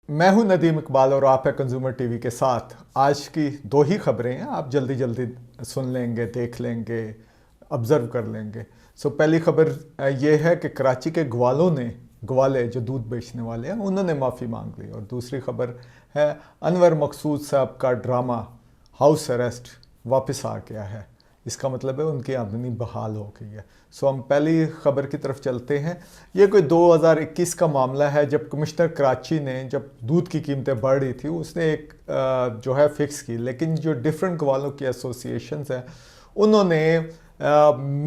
मैं हूं नदीम इकबाल और आप है कंज्यूमर टीवी के साथ। आज की दो ही खबरें हैं, आप जल्दी जल्दी सुन लेंगे, देख लेंगे, ऑब्ज़र्व कर लेंगे। पहली खबर ये है कि कराची के ग्वाले जो दूध बेचने वाले हैं उन्होंने माफ़ी मांग ली। और दूसरी खबर है अनवर मकसूद साहब का ड्रामा हाउस अरेस्ट वापस आ गया है। इसका मतलब है उनकी आमदनी बहाल हो गई है। हम पहली खबर की तरफ चलते हैं। ये कोई 2021 का मामला है, जब कमिश्नर कराची ने जब दूध की कीमतें बढ़ रही थी उसने एक जो है फिक्स की, लेकिन जो डिफरेंट ग्वालों की एसोसिएशंस हैं उन्होंने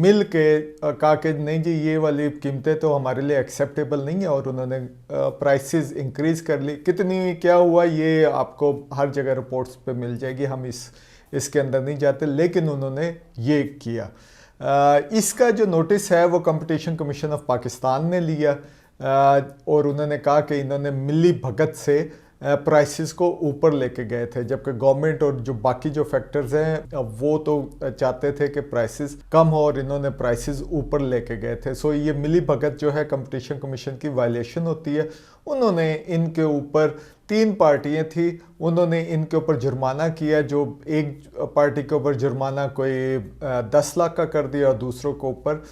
मिल के कहा कि नहीं जी ये वाली कीमतें तो हमारे लिए एक्सेप्टेबल नहीं है, और उन्होंने प्राइसेस इंक्रीज़ कर ली। कितनी क्या हुआ ये आपको हर जगह रिपोर्ट्स पे मिल जाएगी, हम इसके अंदर नहीं जाते, लेकिन उन्होंने ये किया। इसका जो नोटिस है वो कंपटीशन कमीशन ऑफ पाकिस्तान ने लिया, और उन्होंने कहा कि इन्होंने मिली भगत से प्राइसेस को ऊपर लेके गए थे, जबकि गवर्नमेंट और जो बाकी जो फैक्टर्स हैं वो तो चाहते थे कि प्राइसेस कम हो, और इन्होंने प्राइसेस ऊपर लेके गए थे। ये मिली भगत जो है कंपटीशन कमीशन की वायलेशन होती है। उन्होंने इनके ऊपर 3 पार्टियां थी, उन्होंने इनके ऊपर जुर्माना किया। जो एक पार्टी के ऊपर जुर्माना कोई 10 लाख का कर दिया और दूसरों के ऊपर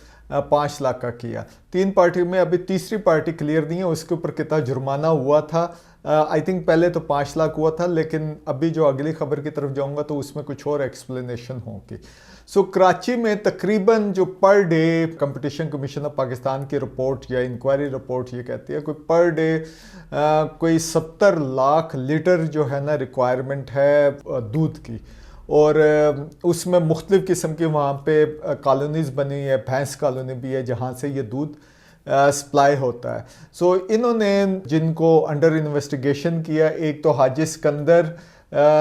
5 लाख का किया। 3 पार्टी में अभी तीसरी पार्टी क्लियर नहीं है उसके ऊपर कितना जुर्माना हुआ था। आई थिंक पहले तो 5 लाख हुआ था, लेकिन अभी जो अगली खबर की तरफ जाऊंगा तो उसमें कुछ और एक्सप्लेनेशन होगी। कराची में तकरीबन जो per day competition commission of Pakistan की रिपोर्ट या इंक्वायरी रिपोर्ट ये कहती है कोई पर डे कोई 70 लाख लीटर जो है ना रिक्वायरमेंट है दूध की। और उसमें मुख्तलिफ़ किस्म की वहाँ पे कॉलोनीज़ बनी है, भैंस कॉलोनी भी है जहाँ से ये दूध सप्लाई होता है। इन्होंने जिनको अंडर इन्वेस्टिगेशन किया, एक तो हाजी सिकंदर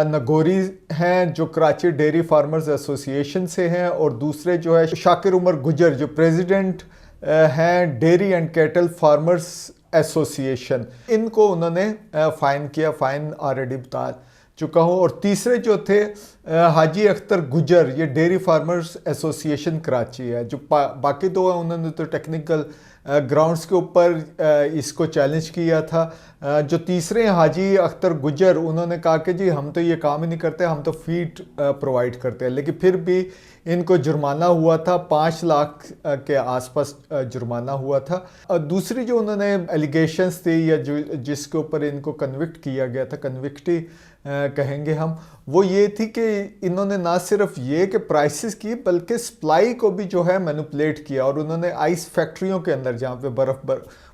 नगोरी हैं जो कराची डेयरी फार्मर्स एसोसिएशन से हैं, और दूसरे जो है शाकिर उमर गुजर जो प्रेसिडेंट हैं dairy and cattle farmers association. इनको उन्होंने फ़ाइन किया, फ़ाइन ऑलरेडी बता चुका हूँ। और तीसरे जो थे हाजी अख्तर गुजर, ये डेयरी फार्मर्स एसोसिएशन कराची है। जो बाकी दो हैं उन्होंने तो टेक्निकल ग्राउंड्स के ऊपर इसको चैलेंज किया था। जो तीसरे हाजी अख्तर गुजर उन्होंने कहा कि जी हम तो ये काम ही नहीं करते, हम तो फीड प्रोवाइड करते हैं, लेकिन फिर भी इनको जुर्माना हुआ था 5 लाख के आसपास जुर्माना हुआ था। दूसरी जो उन्होंने एलिगेशंस थी या जो जिसके ऊपर इनको कन्विक्ट किया गया था, कन्विक्टी कहेंगे हम, वो ये थी कि इन्होंने ना सिर्फ ये कि प्राइसेस की बल्कि सप्लाई को भी जो है मैनिपुलेट किया। और उन्होंने आइस फैक्ट्रियों के अंदर जहाँ पे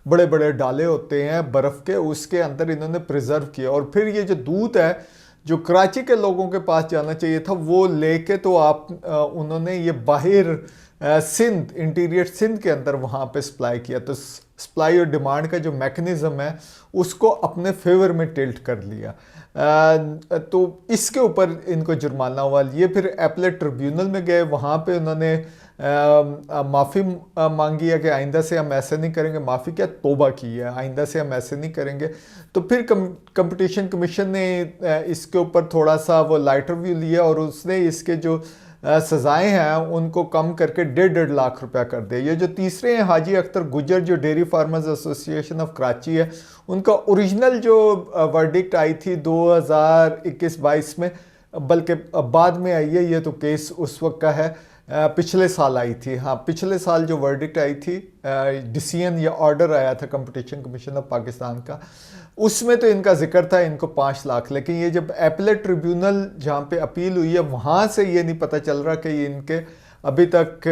बड़े बड़े डाले होते हैं बर्फ़ के, उसके अंदर इन्होंने प्रिजर्व किया। और फिर ये जो दूध है जो कराची के लोगों के पास जाना चाहिए था वो लेके तो उन्होंने ये बाहर सिंध, इंटीरियर सिंध के अंदर वहाँ पे सप्लाई किया। तो सप्लाई और डिमांड का जो मैकेनिज़्म है उसको अपने फेवर में टिल्ट कर लिया। तो इसके ऊपर इनको जुर्माना हुआ। ये फिर एपलेट ट्रिब्यूनल में गए, वहाँ पे उन्होंने माफ़ी मांगी है कि आइंदा से हम ऐसे नहीं करेंगे। माफ़ी क्या, तौबा की है, आइंदा से हम ऐसे नहीं करेंगे। तो फिर कंपटीशन कमीशन ने इसके ऊपर थोड़ा सा वो लाइटर व्यू लिया और उसने इसके जो सज़ाएं हैं उनको कम करके 1.5 लाख रुपया कर दिया। ये जो तीसरे हैं हाजी अख्तर गुजर जो dairy farmers association of Karachi है, उनका ओरिजिनल जो वर्डिक्ट आई थी 2021-22 में, बल्कि बाद में आई है, ये तो केस उस वक्त का है, पिछले साल आई थी। हाँ, पिछले साल जो वर्डिक्ट आई थी, डिसीजन या ऑर्डर आया था कंपटीशन कमीशन ऑफ पाकिस्तान का, उसमें तो इनका जिक्र था इनको 5 लाख। लेकिन ये जब एपलेट ट्रिब्यूनल जहाँ पे अपील हुई है वहाँ से ये नहीं पता चल रहा कि इनके अभी तक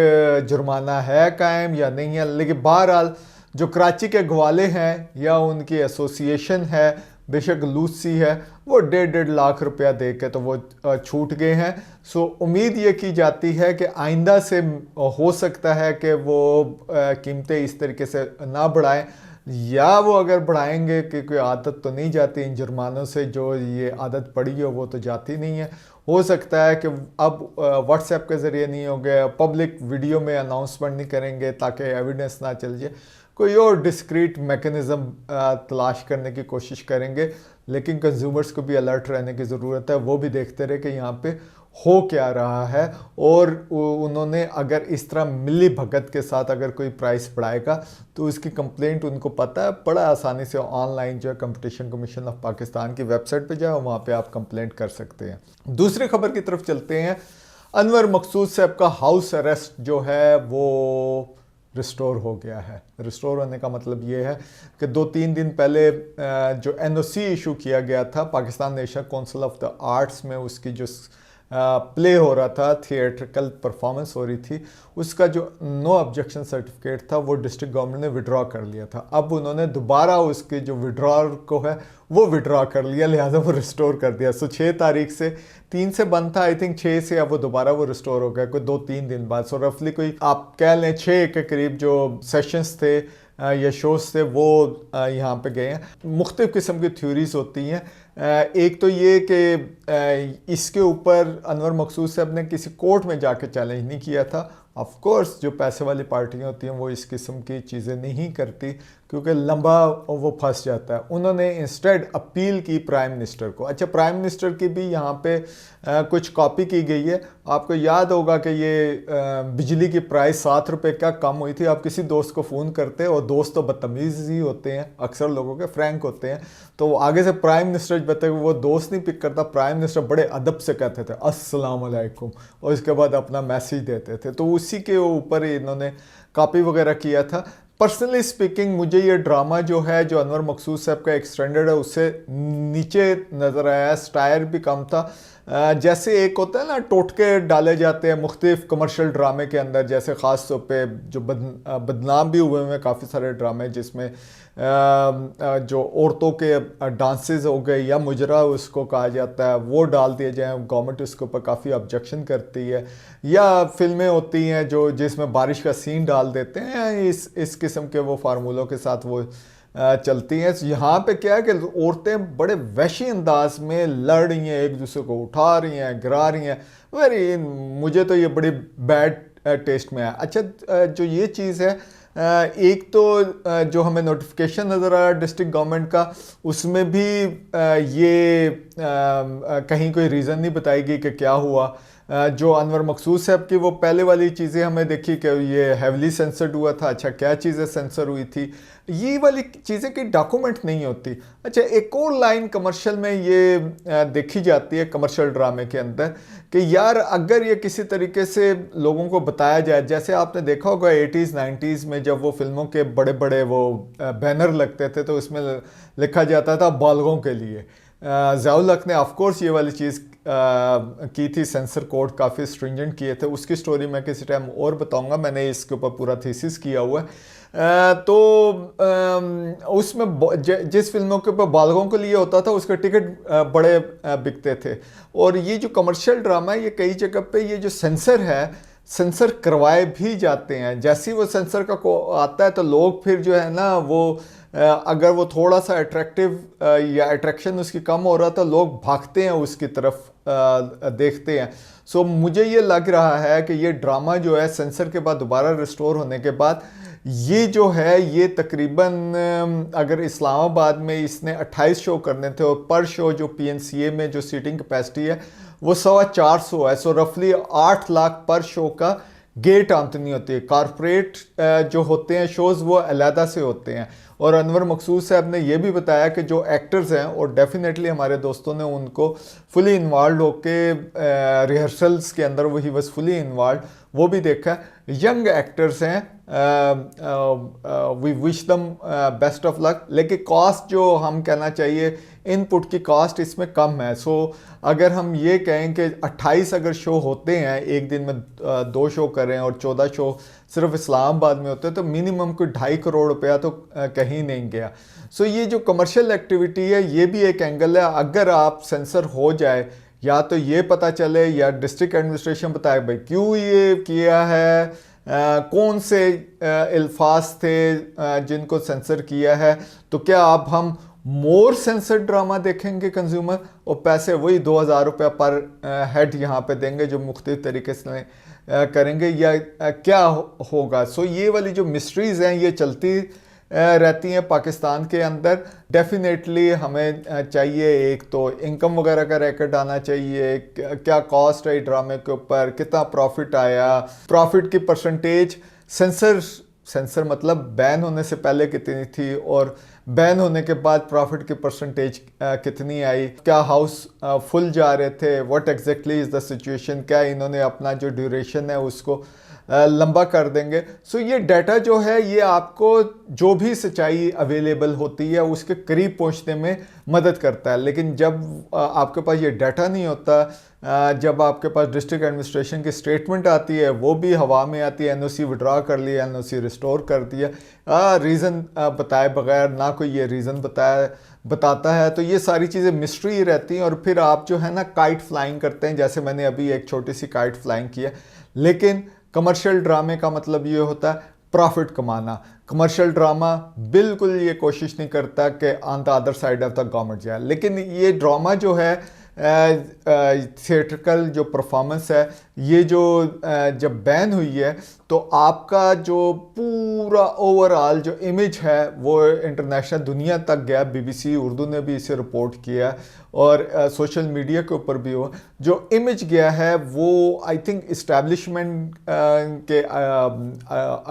जुर्माना है कायम या नहीं है। लेकिन बहरहाल जो कराची के ग्वाले हैं या उनकी एसोसिएशन है, बेशक लूसी है, वो 1.5 लाख रुपया दे के तो वो छूट गए हैं। उम्मीद ये की जाती है कि आइंदा से हो सकता है कि वो कीमतें इस तरीके से ना बढ़ाएं, या वो अगर बढ़ाएंगे कि कोई आदत तो नहीं जाती इन जुर्मानों से, जो ये आदत पड़ी हो वो तो जाती नहीं है। हो सकता है कि अब व्हाट्सएप के ज़रिए नहीं हो गया, पब्लिक वीडियो में अनाउंसमेंट नहीं करेंगे ताकि एविडेंस ना चल जाए, कोई और डिस्क्रीट मैकेनिज़्म तलाश करने की कोशिश करेंगे। लेकिन कंज्यूमर्स को भी अलर्ट रहने की ज़रूरत है, वो भी देखते रहे कि यहाँ पे हो क्या रहा है, और उन्होंने अगर इस तरह मिली भगत के साथ अगर कोई प्राइस बढ़ाएगा तो उसकी कंप्लेंट उनको पता है, बड़ा आसानी से ऑनलाइन जो है कंपटीशन कमीशन ऑफ पाकिस्तान की वेबसाइट पे जाओ, वहाँ पे आप कंप्लेंट कर सकते हैं। दूसरी खबर की तरफ चलते हैं। अनवर मकसूद साहब का हाउस अरेस्ट जो है वो रिस्टोर हो गया है। रिस्टोर होने का मतलब ये है कि 2-3 दिन पहले जो एनओसी इशू किया गया था Pakistan national council of the arts में, उसकी जो प्ले हो रहा था, थिएट्रिकल परफॉर्मेंस हो रही थी, उसका जो नो ऑब्जेक्शन सर्टिफिकेट था वो डिस्ट्रिक्ट गवर्नमेंट ने विड्रॉ कर लिया था। अब उन्होंने दोबारा उसके जो विड्रॉल को है वो विड्रॉ कर लिया, लिहाजा वो रिस्टोर कर दिया। सो 6 तारीख से 3 से बंद था, आई थिंक 6 से अब वो दोबारा वो रिस्टोर हो गया, कोई 2-3 दिन बाद। सो रफली कोई आप कह लें 6 के करीब जो सेशंस थे या शोज थे वो यहाँ पे गए हैं। मुख्तलिफ किस्म की थ्योरीज होती हैं। एक तो ये कि इसके ऊपर अनवर मकसूद साहब ने किसी कोर्ट में जाके चैलेंज नहीं किया था। ऑफ कोर्स जो पैसे वाली पार्टियां होती हैं वो इस किस्म की चीज़ें नहीं करती क्योंकि लंबा वो फंस जाता है। उन्होंने इंस्टेड अपील की प्राइम मिनिस्टर को। अच्छा, प्राइम मिनिस्टर की भी यहाँ पे कुछ कॉपी की गई है। आपको याद होगा कि ये बिजली की प्राइस 7 रुपये क्या कम हुई थी। आप किसी दोस्त को फ़ोन करते और दोस्त तो बदतमीज़ ही होते हैं, अक्सर लोगों के फ्रैंक होते हैं, तो आगे से प्राइम मिनिस्टर बताए वो दोस्त नहीं पिक करता, प्राइम मिनिस्टर बड़े अदब से कहते थे अस्सलाम वालेकुम और इसके बाद अपना मैसेज देते थे। तो उसी के ऊपर इन्होंने कॉपी वगैरह किया था। पर्सनली स्पीकिंग मुझे ये ड्रामा जो है जो अनवर मकसूद साहब का एक्सटेंडेड है उससे नीचे नज़र आया। स्टायर भी कम था। जैसे एक होता है ना टोटके डाले जाते हैं मुख्तलिफ कमर्शियल ड्रामे के अंदर, जैसे ख़ास तौर पे जो बदनाम भी हुए हैं काफ़ी सारे ड्रामे जिसमें जो औरतों के डांसेस हो गए या मुजरा उसको कहा जाता है वो डाल दिए जाएँ, गवर्नमेंट उसके ऊपर काफ़ी ऑब्जेक्शन करती है। या फिल्में होती हैं जो जिसमें बारिश का सीन डाल देते हैं, इस किस्म के वो फार्मूलों के साथ वो चलती हैं। यहाँ पे क्या है कि औरतें बड़े वहशी अंदाज में लड़ रही हैं, एक दूसरे को उठा रही हैं, गिरा रही हैं। मुझे तो ये बड़ी बैड टेस्ट में है। अच्छा, जो ये चीज़ है, एक तो जो हमें नोटिफिकेशन नज़र आ रहा है डिस्ट्रिक्ट गवर्नमेंट का, उसमें भी ये कहीं कोई रीज़न नहीं बताएगी कि क्या हुआ। जो अनवर मकसूद साहब की वो पहले वाली चीज़ें हमें देखी कि ये हैवली सेंसर्ड हुआ था। अच्छा, क्या चीज़ें सेंसर हुई थी, ये वाली चीज़ें की डॉक्यूमेंट नहीं होती। अच्छा, एक और लाइन कमर्शियल में ये देखी जाती है कमर्शियल ड्रामे के अंदर कि यार अगर ये किसी तरीके से लोगों को बताया जाए, जैसे आपने देखा होगा 80s 90s में जब वो फिल्मों के बड़े बड़े वो बैनर लगते थे तो उसमें लिखा जाता था बालगों के लिए। ज़ियाउल हक ने ऑफकोर्स ये वाली चीज़ की थी, सेंसर कोड काफ़ी स्ट्रिंजेंट किए थे। उसकी स्टोरी मैं किसी टाइम और बताऊंगा, मैंने इसके ऊपर पूरा थीसिस किया हुआ है। तो उसमें जिस फिल्मों के ऊपर बालगों के लिए होता था उसके टिकट बड़े बिकते थे। और ये जो कमर्शियल ड्रामा है ये कई जगह पे ये जो सेंसर है, सेंसर करवाए भी जाते हैं। जैसे ही वो सेंसर का आता है तो लोग फिर जो है ना वो अगर वो थोड़ा सा अट्रैक्टिव या अट्रैक्शन उसकी कम हो रहा था, लोग भागते हैं उसकी तरफ देखते हैं। सो मुझे ये लग रहा है कि ये ड्रामा जो है सेंसर के बाद दोबारा रिस्टोर होने के बाद ये जो है ये तकरीबन अगर इस्लामाबाद में इसने 28 शो करने थे और पर शो जो PNCA में जो सीटिंग कैपेसिटी है वो 425 है। सो रफली 8 लाख पर शो का गेट आमदनी होती है। कॉरपोरेट जो होते हैं शोज़ वो अलहदा से होते हैं। और अनवर मकसूद साहब ने यह भी बताया कि जो एक्टर्स हैं, और डेफिनेटली हमारे दोस्तों ने उनको फुली इन्वॉल्व होके रिहर्सल्स के अंदर वो ही वॉज फुली इन्वॉल्व, वो भी देखा। यंग एक्टर्स हैं, we wish them best of luck. लेकिन कॉस्ट जो हम कहना चाहिए इनपुट की कॉस्ट इसमें कम है। सो अगर हम ये कहें कि 28 अगर शो होते हैं एक दिन में 2 शो करें और 14 शो सिर्फ इस्लामाबाद में होते हैं तो मिनिमम कोई 2.5 करोड़ रुपया तो कहीं नहीं गया। सो ये जो कमर्शियल एक्टिविटी है ये भी एक एंगल है। अगर आप सेंसर हो जाए या तो ये पता चले या डिस्ट्रिक्ट एडमिनिस्ट्रेशन बताए भाई क्यों ये किया है, कौन से अल्फाज थे जिनको सेंसर किया है, तो क्या अब हम मोर सेंसर ड्रामा देखेंगे कंज्यूमर और पैसे वही 2000 रुपये पर हेड यहाँ पे देंगे जो मुख्तलिफ तरीके से करेंगे, या क्या होगा। सो ये वाली जो मिस्ट्रीज़ हैं ये चलती रहती हैं पाकिस्तान के अंदर। डेफिनेटली हमें चाहिए, एक तो इनकम वगैरह का रिकॉर्ड आना चाहिए, क्या कॉस्ट है ड्रामे के ऊपर, कितना प्रॉफिट आया, प्रॉफिट की परसेंटेज, सेंसर मतलब बैन होने से पहले कितनी थी और बैन होने के बाद प्रॉफिट की परसेंटेज कितनी आई, क्या हाउस फुल जा रहे थे, what exactly is the situation, क्या इन्होंने अपना जो ड्यूरेशन है उसको लंबा कर देंगे। सो ये डाटा जो है ये आपको जो भी सच्चाई अवेलेबल होती है उसके करीब पहुंचने में मदद करता है। लेकिन जब आपके पास ये डाटा नहीं होता, जब आपके पास डिस्ट्रिक्ट एडमिनिस्ट्रेशन की स्टेटमेंट आती है वो भी हवा में आती है, एनओसी विड्रॉ कर लिया, एनओसी रिस्टोर कर दिया, रीज़न बताए बगैर, ना कोई ये रीज़न बताता है, तो ये सारी चीज़ें मिस्ट्री रहती हैं। और फिर आप जो है ना काइट फ्लाइंग करते हैं, जैसे मैंने अभी एक छोटी सी काइट फ्लाइंग की है। लेकिन कमर्शियल ड्रामे का मतलब ये होता है प्रॉफिट कमाना। कमर्शियल ड्रामा बिल्कुल ये कोशिश नहीं करता कि on the other side of the government जाए। लेकिन ये ड्रामा जो है थिएट्रिकल जो परफॉर्मेंस है, ये जो जब बैन हुई है तो आपका जो पूरा ओवरऑल जो इमेज है वो इंटरनेशनल दुनिया तक गया। बीबीसी उर्दू ने भी इसे रिपोर्ट किया और सोशल मीडिया के ऊपर भी हो, जो इमेज गया है वो आई थिंक इस्टेब्लिशमेंट के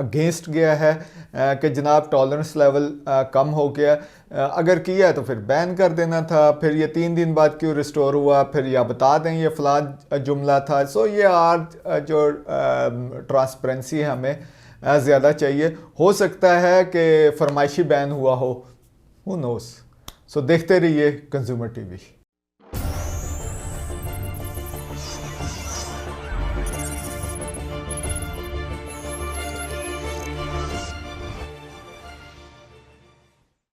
अगेंस्ट गया है कि जनाब टॉलरेंस लेवल कम हो गया। अगर किया है तो फिर बैन कर देना था, फिर ये 3 दिन बाद क्यों रिस्टोर हुआ, फिर या बता दें ये फलां जुमला था। सो ये आज जो ट्रांसपेरेंसी है हमें ज़्यादा चाहिए। हो सकता है कि फरमाइशी बैन हुआ हो, हू नोस। सो देखते रहिए कंज्यूमर टीवी।